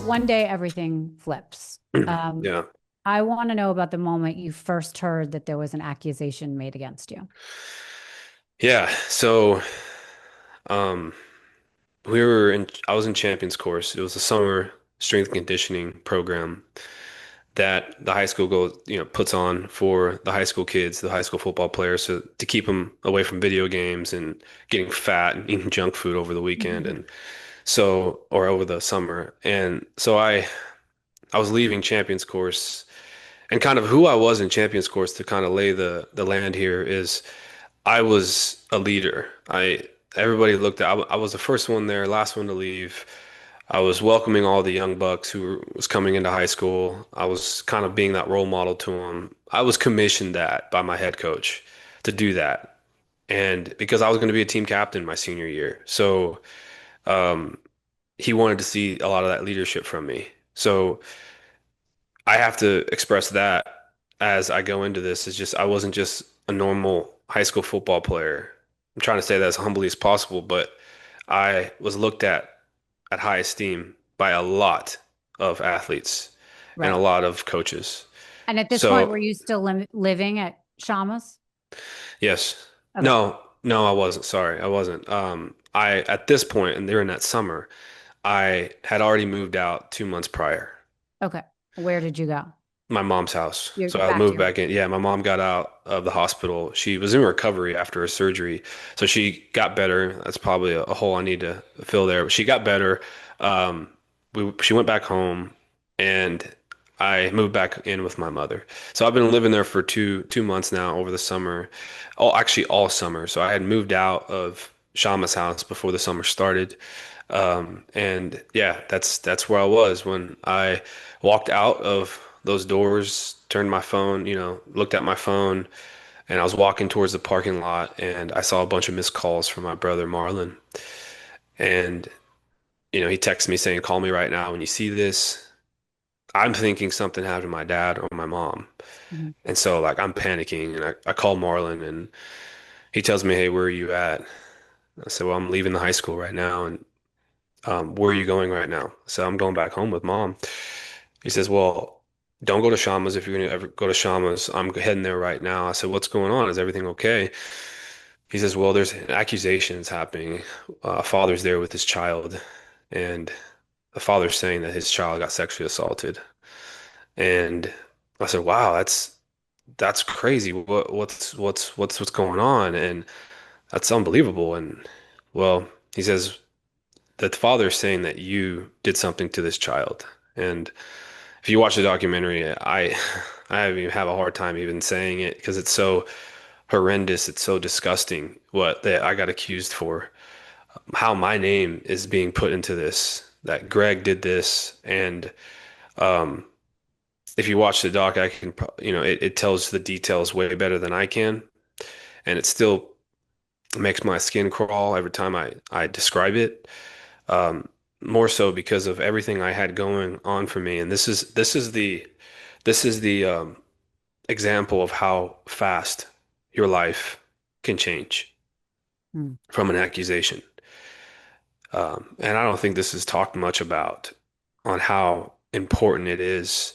one day everything flips. Um, Yeah. I want to know about the moment you first heard that there was an accusation made against you. Yeah. Um, I was in Champions course. It was a summer strength and conditioning program that the high school puts on for the high school kids, the high school football players, to keep them away from video games and getting fat and eating junk food over the weekend or over the summer. And so I was leaving Champions course and kind of who I was in Champions course to kind of lay the land here is I was a leader. Everybody looked at I was the first one there, last one to leave. I was welcoming all the young bucks was coming into high school. I was kind of being that role model to them. I was commissioned that by my head coach to do that. And because I was going to be a team captain my senior year. So he wanted to see a lot of that leadership from me. So I have to express that as I go into this. Is just I wasn't just a normal high school football player. I'm trying to say that as humbly as possible, but I was looked at high esteem by a lot of athletes and a Right. lot of coaches. And at this point, were So, you still living at Shama's? yes. Okay. No, I wasn't. Sorry, I wasn't. I at this point, and during that summer, I had already moved out 2 months prior. Okay. Where did you go? My mom's house. You're So I back to moved your. back in. Yeah, my mom got out of the hospital. She was in recovery after a surgery. So she got better. That's probably a hole I need to fill there. But she got better. Um, she went back home and I moved back in with my mother. So I've been living there for two months now over the summer. Actually all summer. So I had moved out of Shama's house before the summer started. And yeah, that's where I was when I walked out of those doors, turned my phone, looked at my phone, and I was walking towards the parking lot and I saw a bunch of missed calls from my brother Marlon. And, he texted me saying, "Call me right now when you see this." I'm thinking something happened to my dad or my mom. Mhm. And so like I'm panicking and I call Marlon and he tells me, "Hey, where are you at?" I said, "Well, I'm leaving the high school right now." And where are you going right now? So I'm going back home with mom. He says, "Well, don't go to Shama's if you're going to ever go to Shama's. I'm heading there right now." I said, "What's going on? Is everything okay?" He says, "Well, there's accusations happening. A father's there with his child, and the father's saying that his child got sexually assaulted." And I said, "Wow, that's crazy. What's going on?" And that's unbelievable. And well, he says that the father is saying that you did something to this child. And if you watch the documentary, I even have a hard time even saying it because it's so horrendous. It's so disgusting what that I got accused for. How my name is being put into this, that Greg did this. And if you watch the doc, I can, it tells the details way better than I can. And it still makes my skin crawl every time I describe it. Um, More so because of everything I had going on for me. And this is the example of how fast your life can change Mm. from an accusation. And I don't think this is talked much about on how important it is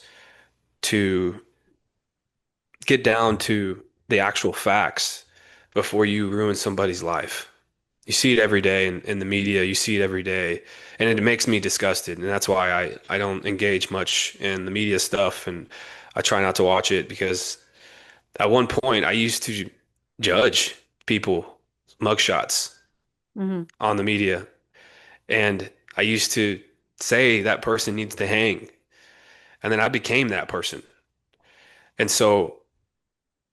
to get down to the actual facts before you ruin somebody's life. You see it every day in the media, you see it every day, and it makes me disgusted. And that's why I don't engage much in the media stuff and I try not to watch it because at one point I used to judge people mugshots Hmm. on the media and I used to say that person needs to hang and then I became that person. And so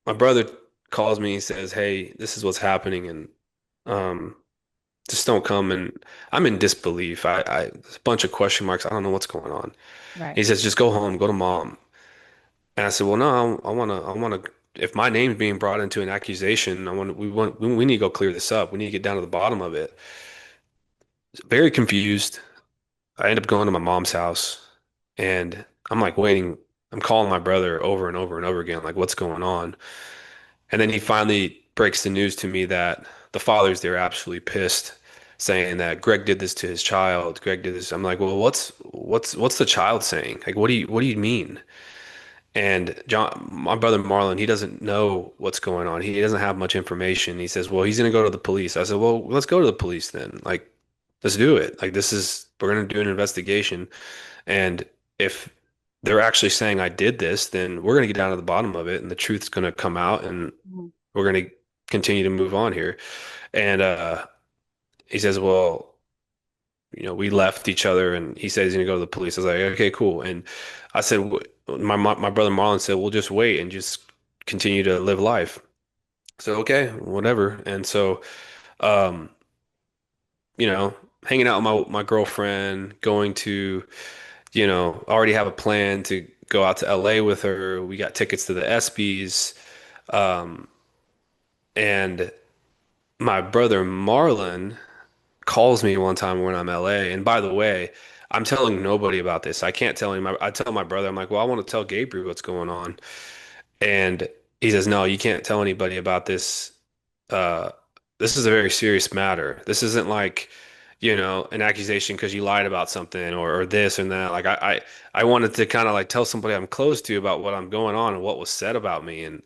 my brother calls me, he says, "Hey, this is what's happening and um just don't come." And I'm in disbelief. There's a bunch of question marks. I don't know what's going on. Right. He says, "Just go home, go to mom." And I said, "Well, no, I wanna. If my name's being brought into an accusation, we need to go clear this up. We need to get down to the bottom of it." Very confused. I end up going to my mom's house, and I'm like waiting. I'm calling my brother over and over and over again, like, "What's going on?" And then he finally breaks the news to me that the father's there absolutely pissed, saying that Greg did this to his child. Greg did this. I'm like, well, what's the child saying? Like, what do you mean? And John, my brother Marlon, he doesn't know what's going on. He doesn't have much information. He says, well, he's gonna go to the police. I said, well, let's go to the police then. Like, let's do it. Like, we're gonna do an investigation. And if they're actually saying I did this, then we're gonna get down to the bottom of it, and the truth's gonna come out, and Mhm. we're gonna continue to move on here. And he says, well, we left each other, and he said he's gonna go to the police. I was like, okay, cool. And I said, my brother Marlon said, we'll just wait and just continue to live life. So okay, whatever. And so, um, hanging out with my girlfriend, going to, already have a plan to go out to LA with her. We got tickets to the ESPYs, um, and my brother Marlon calls me one time when I'm LA. And by the way, I'm telling nobody about this. I can't tell him. I tell my brother, I'm like, well, I want to tell Gabriel what's going on. And he says, no, you can't tell anybody about this. Uh, this is a very serious matter. This isn't like, an accusation because you lied about something or this and that. Like I wanted to kind of like tell somebody I'm close to about what I'm going on and what was said about me. And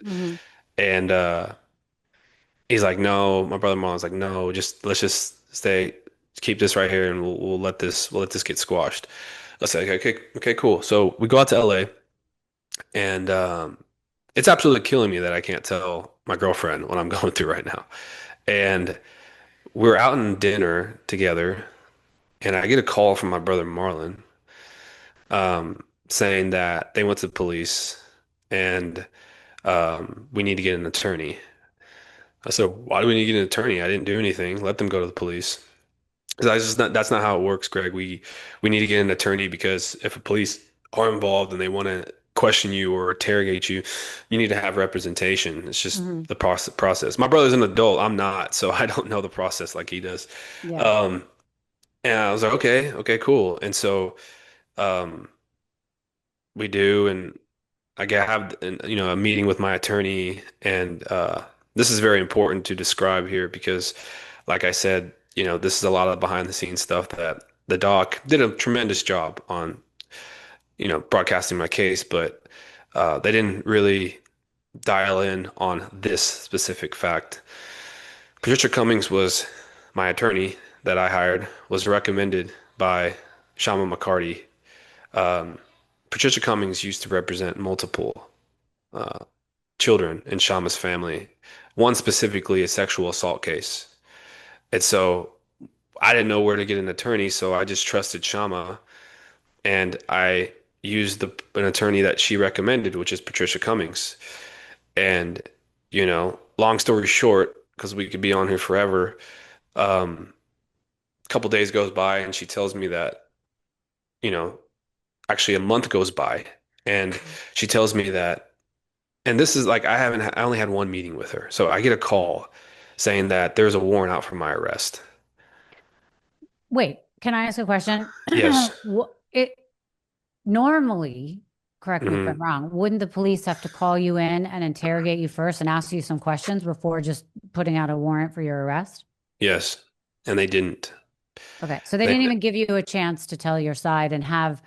he's like, no, my brother Marlon's like, no, just let's just keep this right here, and we'll let this get squashed. I said, okay, okay, cool. So we go out to LA, and it's absolutely killing me that I can't tell my girlfriend what I'm going through right now. And we're out in dinner together, and I get a call from my brother Marlon, saying that they went to the police, and we need to get an attorney. I said, why do we need to get an attorney? I didn't do anything. Let them go to the police. 'Cause that's not how it works, Greg. We need to get an attorney because if the police are involved and they want to question you or interrogate you, you need to have representation. It's just Hmm. the process. My brother's an adult. I'm not, so I don't know the process like he does. Yeah. Um, and I was like, okay, okay, cool. And so um, we do, and have a meeting with my attorney, and this is very important to describe here because, like I said, this is a lot of behind the scenes stuff that the doc did a tremendous job on, broadcasting my case, but they didn't really dial in on this specific fact. Patricia Cummings was my attorney that I hired, was recommended by Shama McCarty. Um, Patricia Cummings used to represent multiple children in Shama's family, one specifically a sexual assault case. And so I didn't know where to get an attorney, so I just trusted Shama, and I used an attorney that she recommended, which is Patricia Cummings. And, long story short, because we could be on here forever, a couple days goes by and she tells me that, you know, actually a month goes by, and she tells me that, and this is like I only had one meeting with her. So I get a call saying that there's a warrant out for my arrest. Wait, can I ask a question? Yes. It normally, correct me if Hmm. I'm wrong, wouldn't the police have to call you in and interrogate you first and ask you some questions before just putting out a warrant for your arrest? Yes. And they didn't. Okay. So they They, didn't even give you a chance to tell your side and have,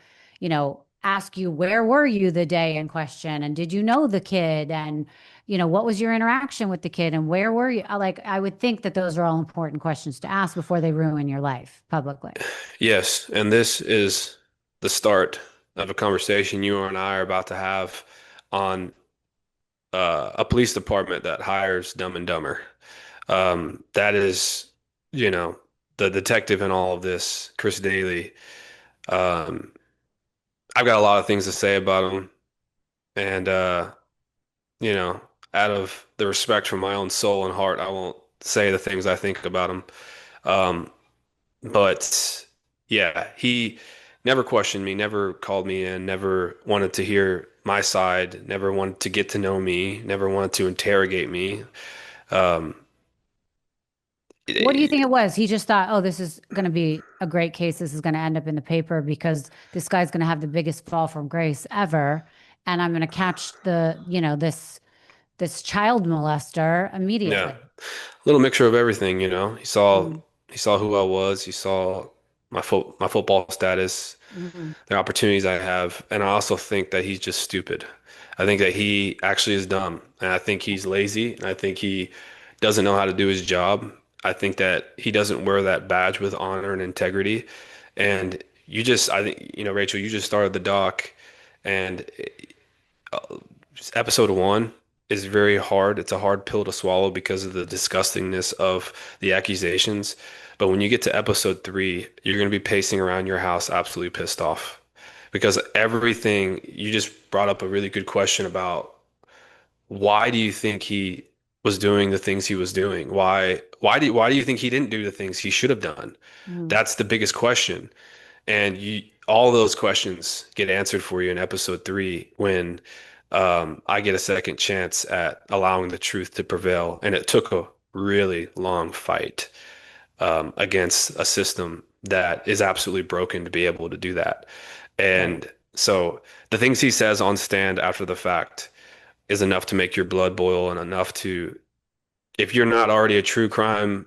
ask you where were you the day in question and did you know the kid and what was your interaction with the kid and where were you? Like I would think that those are all important questions to ask before they ruin your life publicly. yes. And this is the start of a conversation you and I are about to have on a police department that hires Dumb and Dumber. That is, you know, the detective in all of this, Chris Daly. Um, I've got a lot of things to say about him, and you know, out of the respect for my own soul and heart, I won't say the things I think about him. Um, but yeah, he never questioned me, never called me in, never wanted to hear my side, never wanted to get to know me, never wanted to interrogate me. Um, What do you think it was? He just thought, oh, this is going to be a great case. This is going to end up in the paper because this guy's going to have the biggest fall from grace ever. And I'm going to catch this child molester yeah, immediately. a little mixture of everything, you know. Mhm. He saw who I was. He saw my football status, Mhm. the opportunities I have, and I also think that he's just stupid. I think that he actually is dumb, and I think he's lazy, and I think he doesn't know how to do his job. I think that he doesn't wear that badge with honor and integrity. And I think, Rachel, you just started the doc, and episode one is very hard. It's a hard pill to swallow because of the disgustingness of the accusations. But when you get to episode three, you're going to be pacing around your house absolutely pissed off because everything you just brought up a really good question about why do you think he was doing the things he was doing? Why do you think he didn't do the things he should have done? Mhm. That's the biggest question. And all those questions get answered for you in episode three when I get a second chance at allowing the truth to prevail. And it took a really long fight against a system that is absolutely broken to be able to do that. Right. And so the things he says on stand after the fact is enough to make your blood boil and enough to, if you're not already a true crime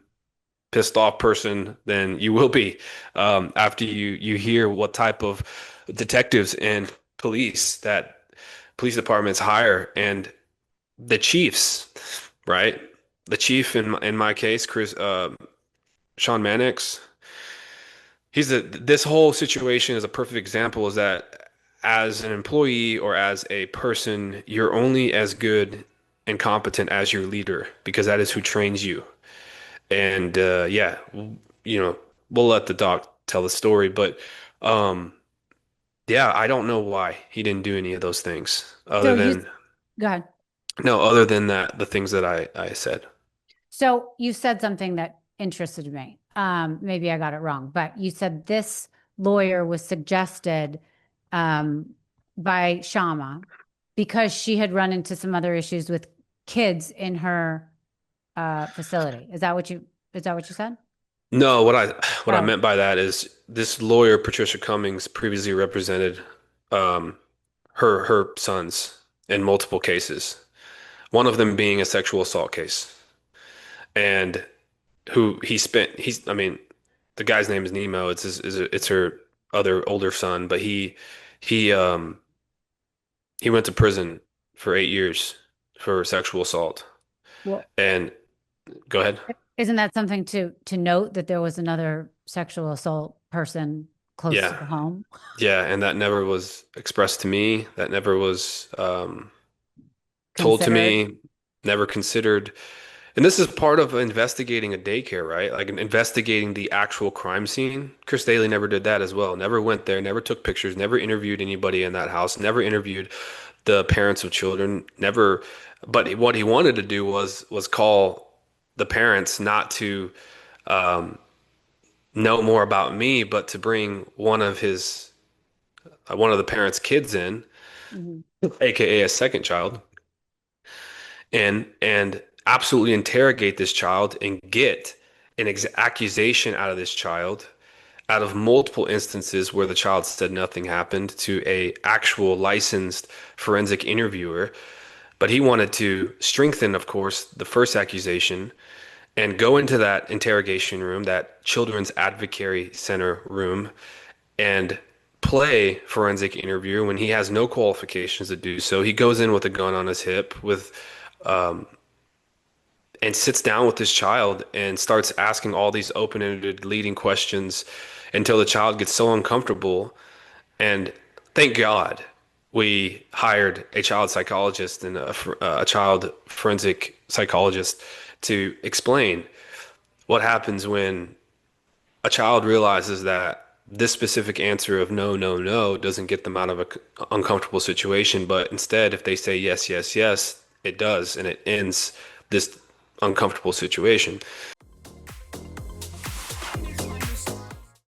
pissed off person than you will be after you hear what type of detectives and police departments hire and the chiefs, right? The chief in my case, Chris Sean Mannix, this whole situation is a perfect example is that as an employee or as a person, you're only as good and competent as your leader because that is who trains you. And yeah, you know, we'll let the doc tell the story, but um, yeah, I don't know why he didn't do any of those things So other you than go ahead. no, other than that, the things that I said. So you said something that interested me. Maybe I got it wrong, but you said this lawyer was suggested um, by Shama because she had run into some other issues with kids in her facility. Is that what you said? No, what I Oh, meant by that is this lawyer, Patricia Cummings, previously represented um, her sons in multiple cases. One of them being a sexual assault case, and I mean, the guy's name is Nemo. It's her other older son, but he he went to prison for 8 years for sexual assault. well, And go ahead. isn't that something to note that there was another sexual assault person close to Yeah. the home Yeah, and that never was expressed to me. That never was told to considered? me, never considered. And this is part of investigating a daycare, right? Like investigating the actual crime scene. Chris Daly never did that as well. Never went there, never took pictures, never interviewed anybody in that house, never interviewed the parents of children, never. But what he wanted to do was call the parents not to know more about me, but to bring one of the parents' kids in, Mhm. aka a second child, and absolutely interrogate this child and get an accusation out of this child out of multiple instances where the child said nothing happened to a actual licensed forensic interviewer. But he wanted to strengthen, of course, the first accusation and go into that interrogation room, that children's advocacy center room, and play forensic interviewer when he has no qualifications to do so. He goes in with a gun on his hip with and sits down with this child and starts asking all these open-ended leading questions until the child gets so uncomfortable. And thank God we hired a child psychologist and a child forensic psychologist to explain what happens when a child realizes that this specific answer of no, no, no doesn't get them out of a uncomfortable situation, but instead, if they say yes, yes, yes, it does, and it ends this uncomfortable situation.